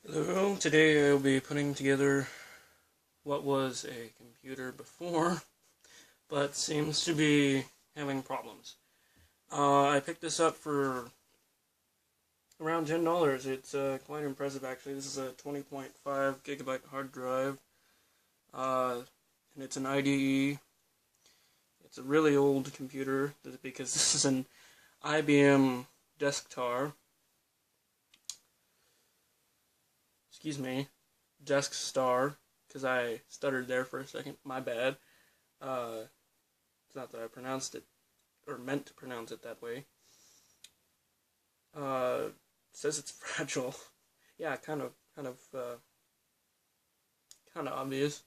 Hello, today I'll be putting together what was a computer before, but seems to be having problems. I picked this up for around $10. It's quite impressive actually. This is a 20.5 gigabyte hard drive, and it's an IDE. It's a really old computer because this is an IBM desktop. Desk Star, because I stuttered there for a second, my bad. It's not that I pronounced it, or meant to pronounce it that way. It says it's fragile. Yeah, kind of obvious.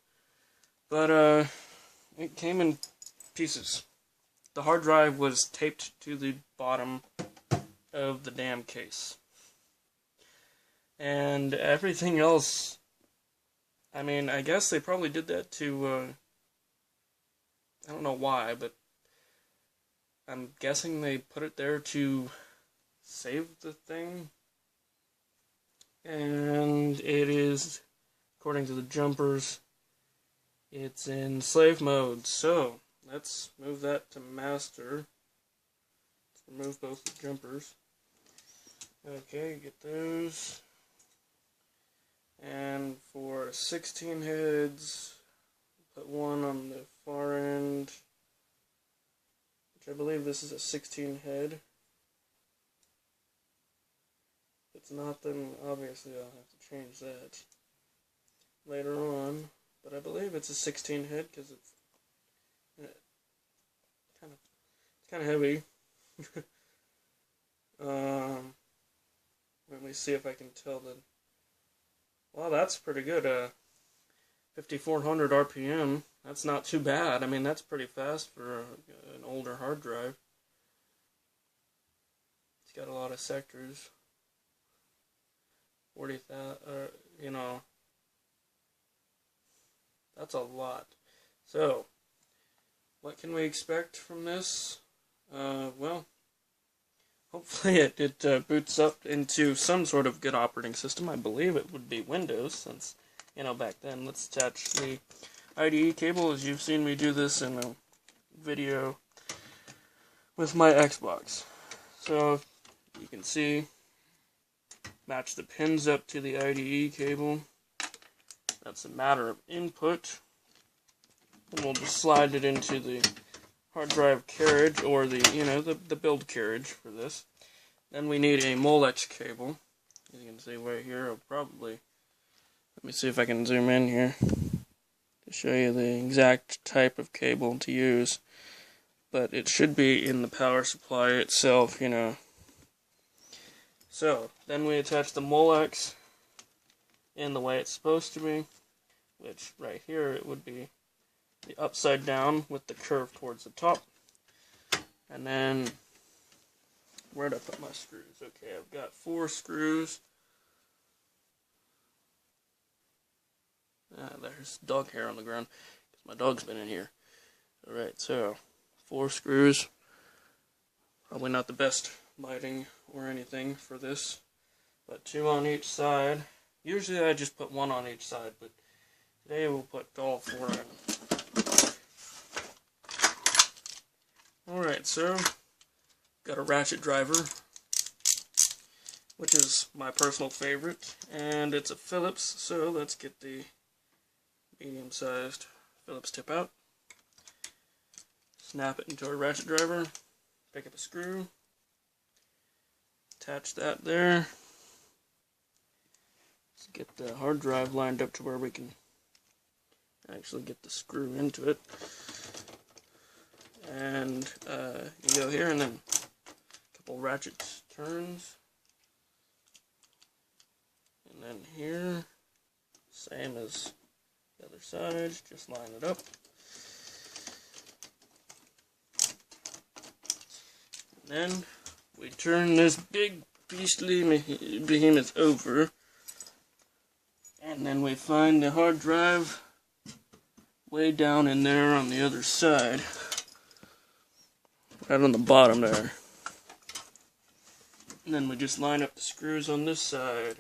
But, it came in pieces. The hard drive was taped to the bottom of the damn case. And everything else, I mean, I guess they probably did that to, I don't know why, but I'm guessing they put it there to save the thing. And it is, according to the jumpers, it's in slave mode. So, let's move that to master. Let's remove both the jumpers. Okay, get those. And for 16 heads, put one on the far end, which I believe this is a 16 head. If it's not, then obviously I'll have to change that later on. But I believe it's a 16 head because it's kind of heavy. Let me see if I can tell the. Wow, that's pretty good. 5,400 RPM. That's not too bad. I mean, that's pretty fast for an older hard drive. It's got a lot of sectors. 40,000, that's a lot. So, what can we expect from this? Well, hopefully it boots up into some sort of good operating system. I believe it would be Windows, since, back then. Let's attach the IDE cable, as you've seen me do this in a video with my Xbox. So, you can see, match the pins up to the IDE cable. That's a matter of input. And we'll just slide it into the hard drive carriage, or the build carriage for this. Then we need a Molex cable. As you can see right here, let me see if I can zoom in here to show you the exact type of cable to use. But it should be in the power supply itself, So, then we attach the Molex in the way it's supposed to be, which right here it would be the upside down with the curve towards the top. And then, where'd I put my screws? Okay, I've got 4 screws. There's dog hair on the ground, because my dog's been in here. Alright, so, 4 screws. Probably not the best lighting or anything for this, but 2 on each side. Usually I just put 1 on each side, but today we'll put all 4 in. Alright, so, got a ratchet driver, which is my personal favorite, and it's a Phillips, so let's get the medium-sized Phillips tip out. Snap it into our ratchet driver, pick up a screw, attach that there. Let's get the hard drive lined up to where we can actually get the screw into it. And you go here, and then a couple ratchet turns. And then here, same as the other side, just line it up. And then we turn this big beastly behemoth over, and then we find the hard drive way down in there on the other side. Right on the bottom there. And then we just line up the screws on this side.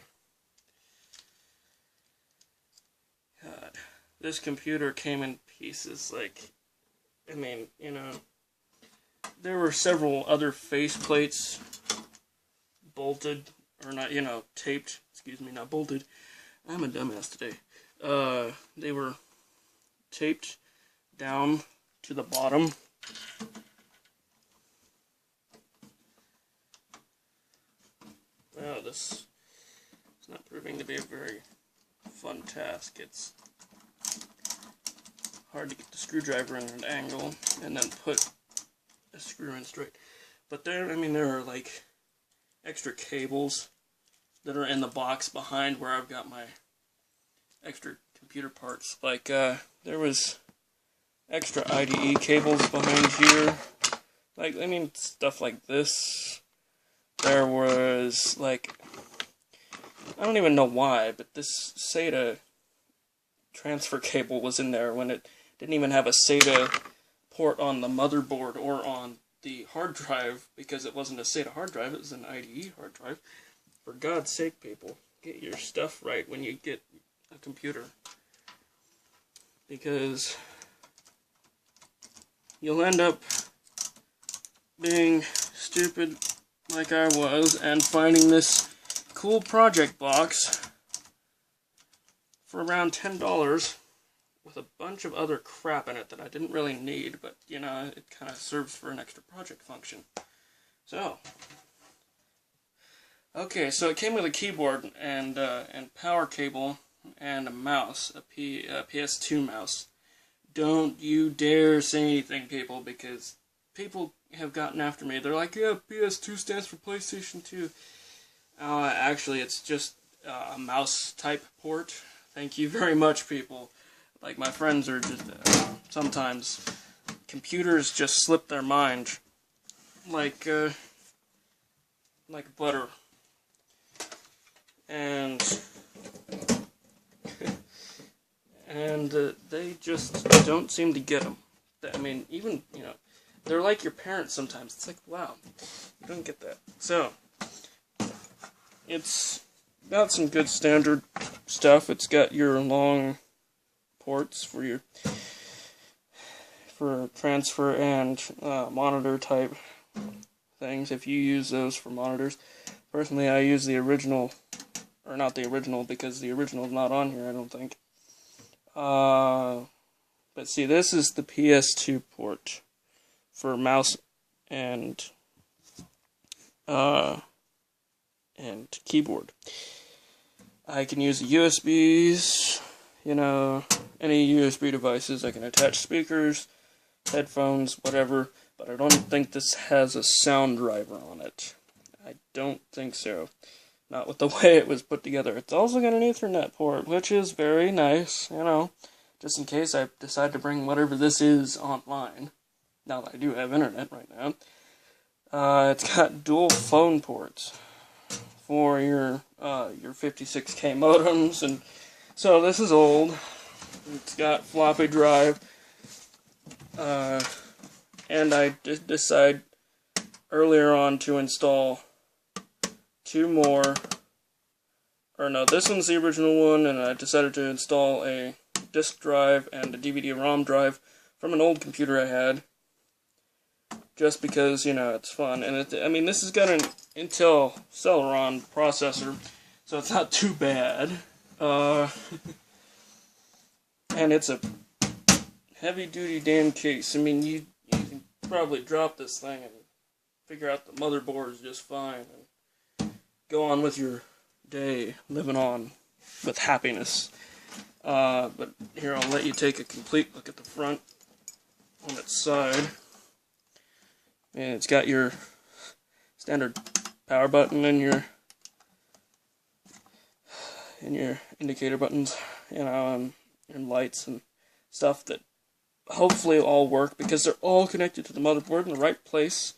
this computer came in pieces. Like, I mean, you know, there were several other faceplates bolted, or not, you know, taped, excuse me, not bolted. I'm a dumbass today. They were taped down to the bottom. Wow, this is not proving to be a very fun task. It's hard to get the screwdriver in an angle and then put a screw in straight. But there, I mean, there are like extra cables that are in the box behind where I've got my extra computer parts. Like, there was extra IDE cables behind here. Like, I mean, stuff like this. There was, like, I don't even know why, but this SATA transfer cable was in there when it didn't even have a SATA port on the motherboard or on the hard drive, because it wasn't a SATA hard drive, it was an IDE hard drive. For God's sake, people, get your stuff right when you get a computer, because you'll end up being stupid like I was and finding this cool project box for around $10 with a bunch of other crap in it that I didn't really need, but, you know, it kind of serves for an extra project function. So, okay, so it came with a keyboard and power cable and a mouse, a PS2 mouse. Don't you dare say anything, people, because people have gotten after me. They're like, yeah, PS2 stands for PlayStation 2. Actually, it's just a mouse type port. Thank you very much, people. Like, my friends are just, sometimes computers just slip their mind like butter. And they just don't seem to get them. I mean, even, you know, they're like your parents sometimes. It's like, wow, you don't get that. So, it's got some good standard stuff. It's got your long ports for your transfer and monitor type things, if you use those for monitors. Personally, I use the original, or not the original, because the original is not on here, I don't think. But see, this is the PS2 port for mouse and keyboard. I can use the USBs, you know, any USB devices. I can attach speakers, headphones, whatever, but I don't think this has a sound driver on it. I don't think so. Not with the way it was put together. It's also got an Ethernet port, which is very nice, you know, just in case I decide to bring whatever this is online. Now that I do have internet right now. It's got dual phone ports for your 56K modems, and so this is old. It's got floppy drive, and I did decide earlier on to install two more, or no, this one's the original one, and I decided to install a disk drive and a DVD-ROM drive from an old computer I had, just because, you know, it's fun. And I mean, this has got an Intel Celeron processor, so it's not too bad. And it's a heavy-duty damn case. I mean, you can probably drop this thing and figure out the motherboard is just fine, and go on with your day, living on with happiness. But here, I'll let you take a complete look at the front on its side. And it's got your standard power button and your indicator buttons, you know, and lights and stuff that hopefully all work, because they're all connected to the motherboard in the right place.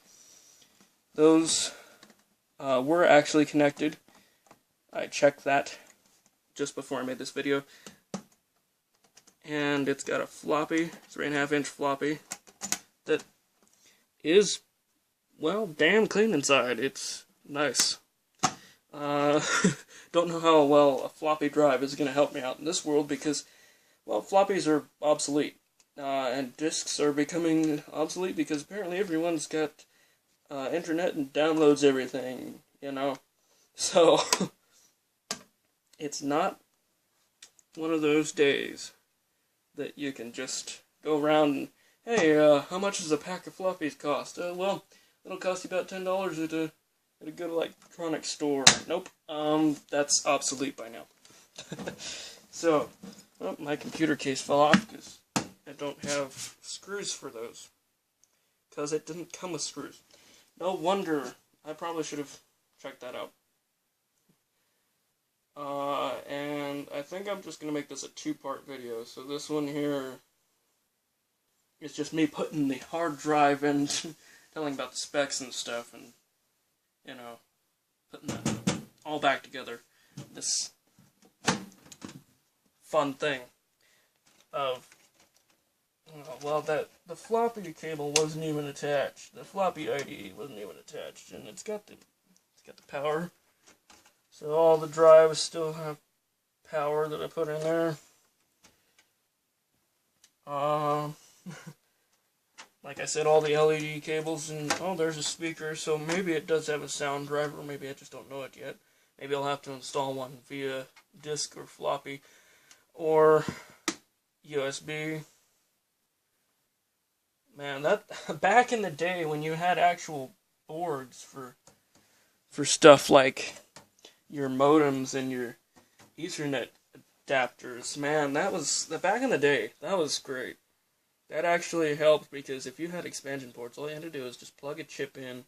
Those were actually connected. I checked that just before I made this video. And it's got a floppy, 3.5-inch floppy, that is, well, damn clean inside. It's nice. Don't know how well a floppy drive is going to help me out in this world, because well, floppies are obsolete. And discs are becoming obsolete because apparently everyone's got internet and downloads everything, you know. So, it's not one of those days that you can just go around and, hey, how much does a pack of floppies cost? Well, it'll cost you about $10 at a good electronics store. Nope, that's obsolete by now. So, well, my computer case fell off because I don't have screws for those. Because it didn't come with screws. No wonder. I probably should have checked that out. And I think I'm just going to make this a two-part video. So this one here is just me putting the hard drive and telling about the specs and stuff and, you know, putting that all back together. This fun thing of, well, that the floppy cable wasn't even attached. The floppy IDE wasn't even attached, and it's got the power. So all the drives still have power that I put in there. Like I said, all the LED cables, and oh, there's a speaker, so maybe it does have a sound driver, maybe I just don't know it yet. Maybe I'll have to install one via disk or floppy, or USB. Man, that back in the day when you had actual boards for stuff like your modems and your Ethernet adapters, man, that was back in the day. That was great. That actually helped because if you had expansion ports, all you had to do is just plug a chip in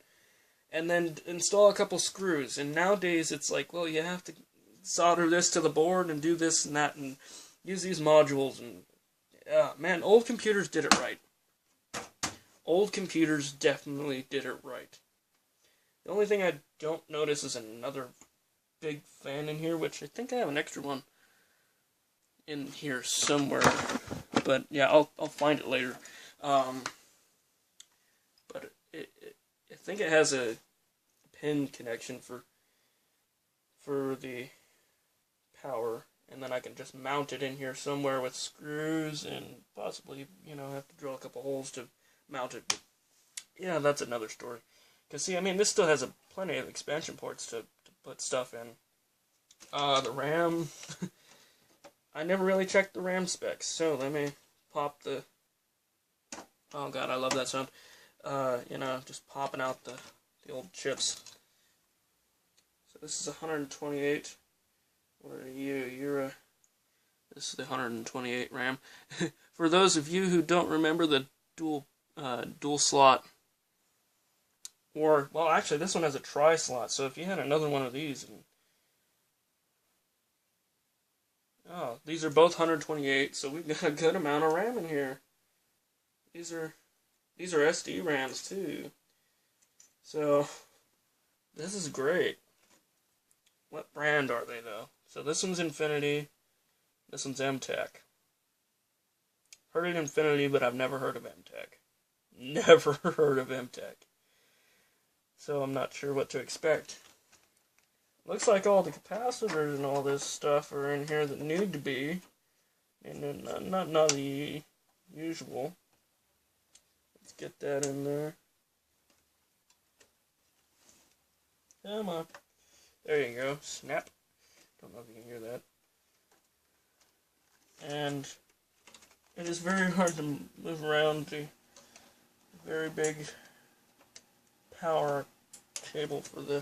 and then install a couple screws. And nowadays it's like, well, you have to solder this to the board and do this and that and use these modules. And man, old computers did it right. Old computers definitely did it right. The only thing I don't notice is another big fan in here, which I think I have an extra one in here somewhere. But yeah, I'll find it later. But I think it has a pin connection for the power, and then I can just mount it in here somewhere with screws and possibly, you know, have to drill a couple holes to mount it. But yeah, that's another story. Because see, I mean, this still has plenty of expansion ports to put stuff in. The RAM. I never really checked the RAM specs, so let me pop the... Oh god, I love that sound. You know, just popping out the old chips. So this is 128. What are you? You're a... This is the 128 RAM. For those of you who don't remember the dual slot, or, well, actually, this one has a tri-slot, so if you had another one of these, and oh, these are both 128, so we've got a good amount of RAM in here. These are SD RAMs too. So this is great. What brand are they though? So this one's Infinity. This one's MTech. Heard of Infinity, but I've never heard of MTech. Never heard of MTech. So I'm not sure what to expect. Looks like all the capacitors and all this stuff are in here that need to be, and then not the usual. Let's get that in there. Come on. There you go. Snap. Don't know if you can hear that. And it is very hard to move around the very big power cable for the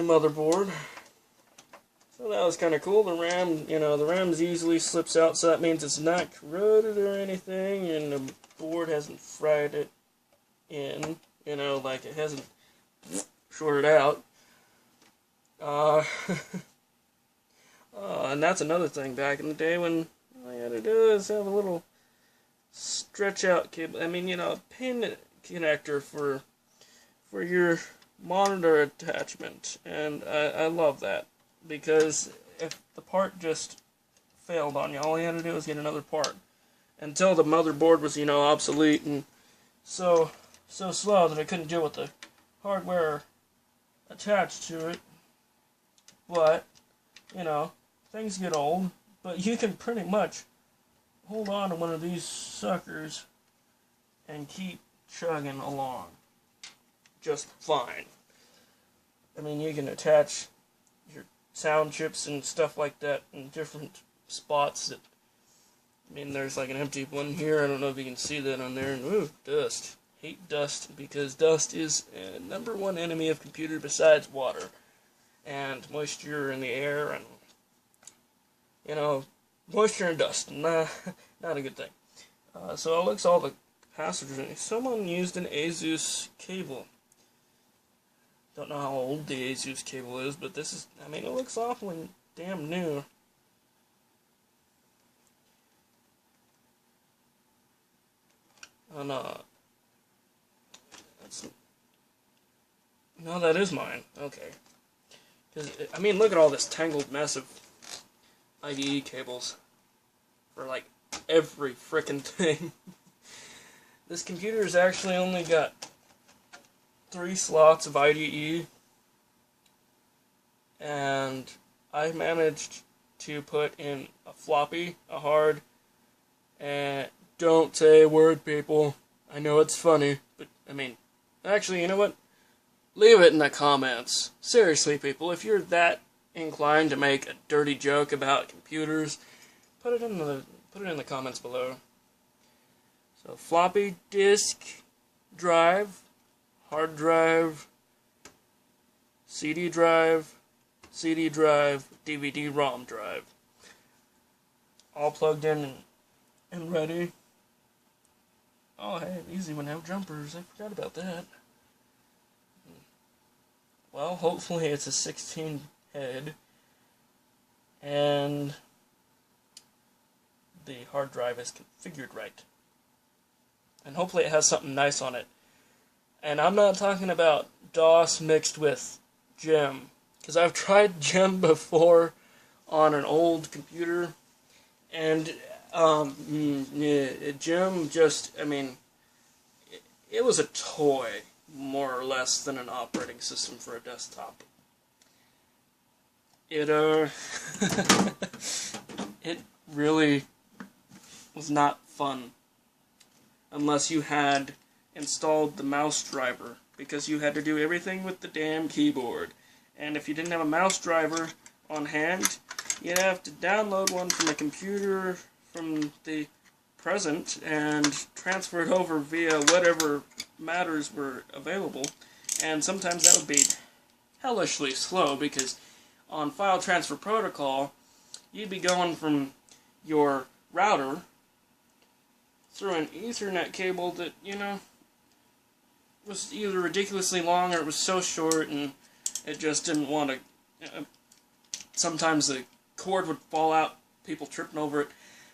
motherboard. So that was kind of cool. The RAM, you know, the RAM easily slips out, so that means it's not corroded or anything, and the board hasn't fried it in, you know, like it hasn't shorted out. And that's another thing. Back in the day when all you had to do is have a little stretch out cable. I mean, you know, a pin connector for your monitor attachment, and I love that, because if the part just failed on you, all you had to do was get another part, until the motherboard was, you know, obsolete and so slow that it couldn't deal with the hardware attached to it. But, you know, things get old, But you can pretty much hold on to one of these suckers and keep chugging along just fine. I mean, you can attach your sound chips and stuff like that in different spots. That, I mean, there's like an empty one here. I don't know if you can see that on there. And ooh, dust. Hate dust, because dust is a #1 enemy of computer besides water and moisture in the air, and you know, moisture and dust. Nah, not a good thing. So it looks all the passengers. Someone used an Asus cable. Don't know how old the Asus cable is, but this is, I mean, it looks awfully damn new. Oh no. No, that is mine. Okay. Because, I mean, look at all this tangled mess of IDE cables for, like, every frickin' thing. This computer has actually only got 3 slots of IDE, and I managed to put in a floppy, a hard, and don't say a word, people. I know it's funny, but, I mean, actually, you know what? Leave it in the comments. Seriously, people, if you're that inclined to make a dirty joke about computers, put it in the comments below. So, floppy disk drive, hard drive, CD drive, DVD-ROM drive. All plugged in and ready. Oh, hey, these even have jumpers. I forgot about that. Well, hopefully it's a 16 head, and the hard drive is configured right. And hopefully it has something nice on it. And I'm not talking about DOS mixed with Gem, because I've tried Gem before on an old computer, and Gem just, I mean, it was a toy, more or less, than an operating system for a desktop. It, it really was not fun, unless you had installed the mouse driver, because you had to do everything with the damn keyboard. And if you didn't have a mouse driver on hand, you'd have to download one from a computer from the present and transfer it over via whatever matters were available. And sometimes that would be hellishly slow, because on File Transfer Protocol, you'd be going from your router through an Ethernet cable that, you know, was either ridiculously long or it was so short and it just didn't want to. Sometimes the cord would fall out, people tripping over it.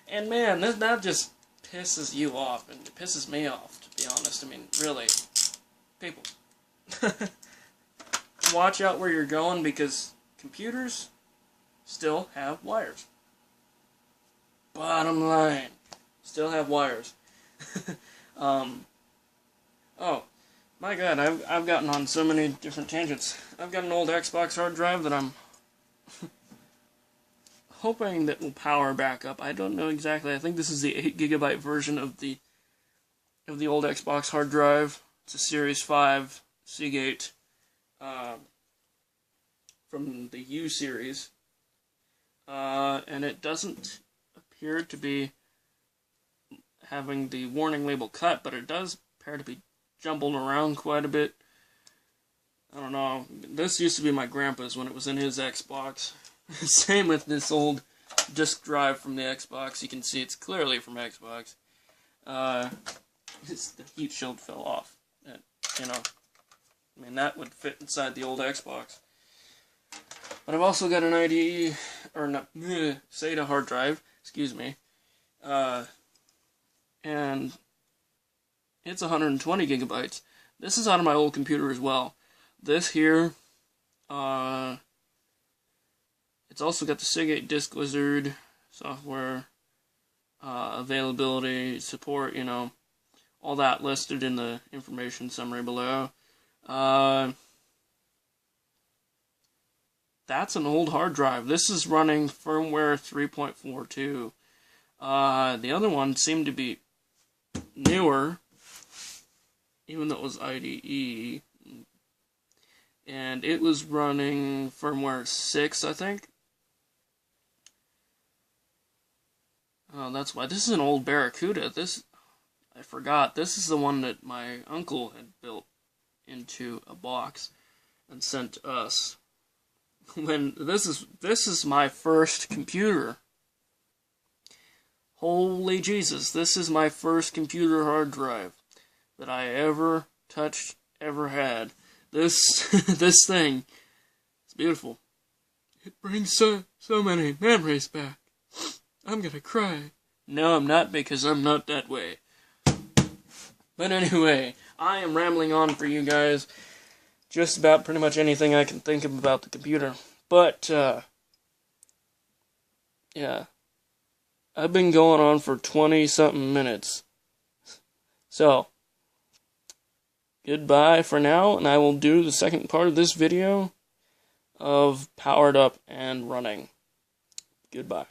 And man, that just pisses you off, and it pisses me off, to be honest. I mean, really, people, watch out where you're going, because computers still have wires. Bottom line, still have wires. Oh, my God, I've gotten on so many different tangents. I've got an old Xbox hard drive that I'm hoping that will power back up. I don't know exactly. I think this is the 8GB version of the old Xbox hard drive. It's a Series 5 Seagate from the U series, and it doesn't appear to be having the warning label cut, but it does appear to be jumbled around quite a bit. I don't know. This used to be my grandpa's when it was in his Xbox. Same with this old disk drive from the Xbox. You can see it's clearly from Xbox. The heat shield fell off. You know, I mean, that would fit inside the old Xbox. But I've also got an IDE, or not, SATA hard drive, excuse me. And it's 120 gigabytes. This is out of my old computer as well. This here, it's also got the Seagate Disk Wizard software, availability, support, you know, all that listed in the information summary below. that's an old hard drive. This is running firmware 3.42. The other one seemed to be newer, even though it was IDE. And it was running firmware 6, I think. Oh, that's why. This is an old Barracuda. I forgot. This is the one that my uncle had built into a box and sent to us. When this is my first computer. Holy Jesus, this is my first computer hard drive that I ever touched, ever had. This thing, it's beautiful. It brings so many memories back. I'm gonna cry. No, I'm not, because I'm not that way. But anyway, I am rambling on for you guys. Just about pretty much anything I can think of about the computer. But, yeah. I've been going on for 20-something minutes. So, goodbye for now, and I will do the second part of this video of powered up and running. Goodbye.